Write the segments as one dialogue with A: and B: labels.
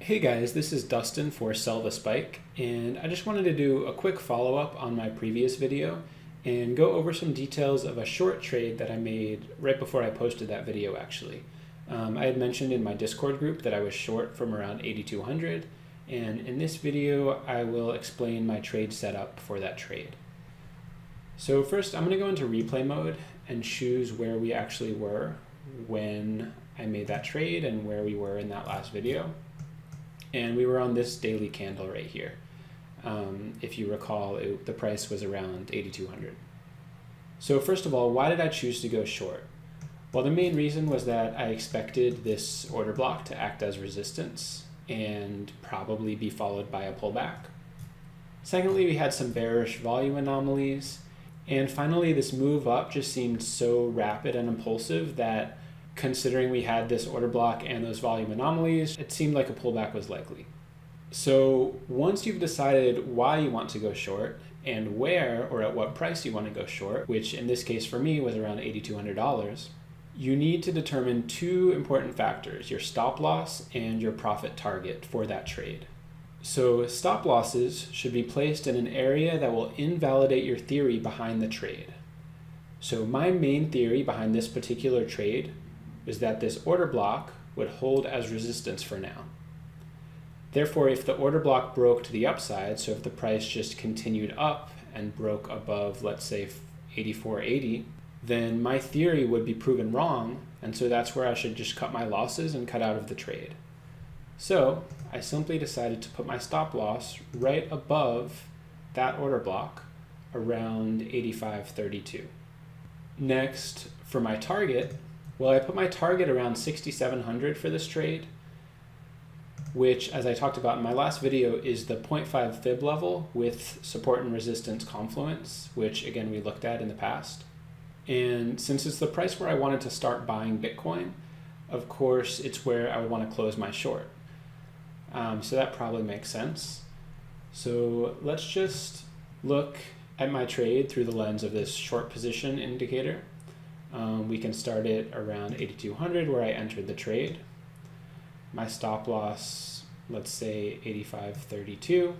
A: Hey guys, this is Dustin for Sell the Spike, and I just wanted to do a quick follow-up on my previous video and go over some details of a short trade that I made right before I posted that video actually. I had mentioned in my Discord group that I was short from around 8,200, and in this video I will explain my trade setup for that trade. So first I'm going to go into replay mode and choose where we actually were when I made that trade and where we were in that last video. And we were on this daily candle right here. If you recall, the price was around 8,200. So first of all, why did I choose to go short? Well, the main reason was that I expected this order block to act as resistance and probably be followed by a pullback. Secondly, we had some bearish volume anomalies. And finally, this move up just seemed so rapid and impulsive that considering we had this order block and those volume anomalies, it seemed like a pullback was likely. So once you've decided why you want to go short and where or at what price you want to go short, which in this case for me was around $8,200, you need to determine two important factors, your stop loss and your profit target for that trade. So stop losses should be placed in an area that will invalidate your theory behind the trade. So my main theory behind this particular trade is that this order block would hold as resistance for now. Therefore, if the order block broke to the upside, so if the price just continued up and broke above, let's say 84.80, then my theory would be proven wrong, and so that's where I should just cut my losses and cut out of the trade. So I simply decided to put my stop loss right above that order block around 85.32. Next, for my target, well, I put my target around 6,700 for this trade, which, as I talked about in my last video, is the 0.5 fib level with support and resistance confluence, which again we looked at in the past. And since it's the price where I wanted to start buying Bitcoin, of course it's where I would want to close my short. So that probably makes sense. So let's just look at my trade through the lens of this short position indicator. We can start it around 8,200 where I entered the trade. My stop loss, let's say 85.32,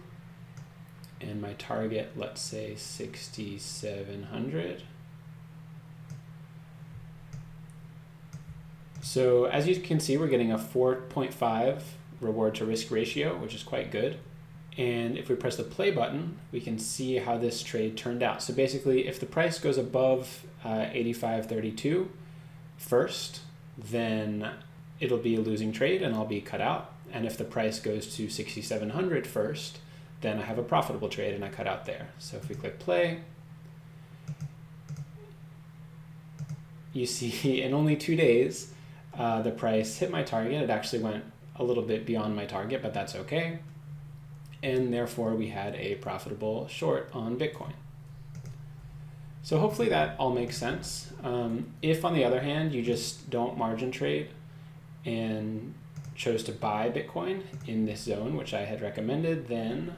A: and my target, let's say 6,700. So as you can see, we're getting a 4.5 reward to risk ratio, which is quite good. And if we press the play button, we can see how this trade turned out. So basically, if the price goes above 85.32 first, then it'll be a losing trade and I'll be cut out. And if the price goes to 6,700 first, then I have a profitable trade and I cut out there. So if we click play, you see in only 2 days, the price hit my target. It actually went a little bit beyond my target, but that's okay. And therefore we had a profitable short on Bitcoin. So hopefully that all makes sense. If on the other hand you just don't margin trade and chose to buy Bitcoin in this zone, which I had recommended, then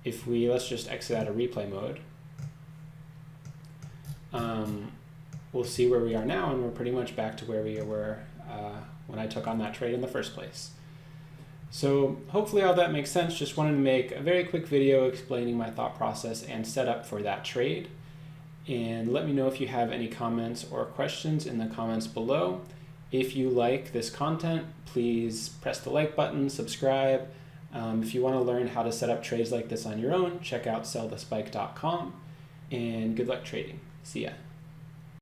A: if let's just exit out of replay mode, we'll see where we are now, and we're pretty much back to where we were when I took on that trade in the first place. So hopefully all that makes sense. Just wanted to make a very quick video explaining my thought process and setup for that trade. And let me know if you have any comments or questions in the comments below. If you like this content, please press the like button, subscribe. If you want to learn how to set up trades like this on your own, check out sellthespike.com, and good luck trading. See ya.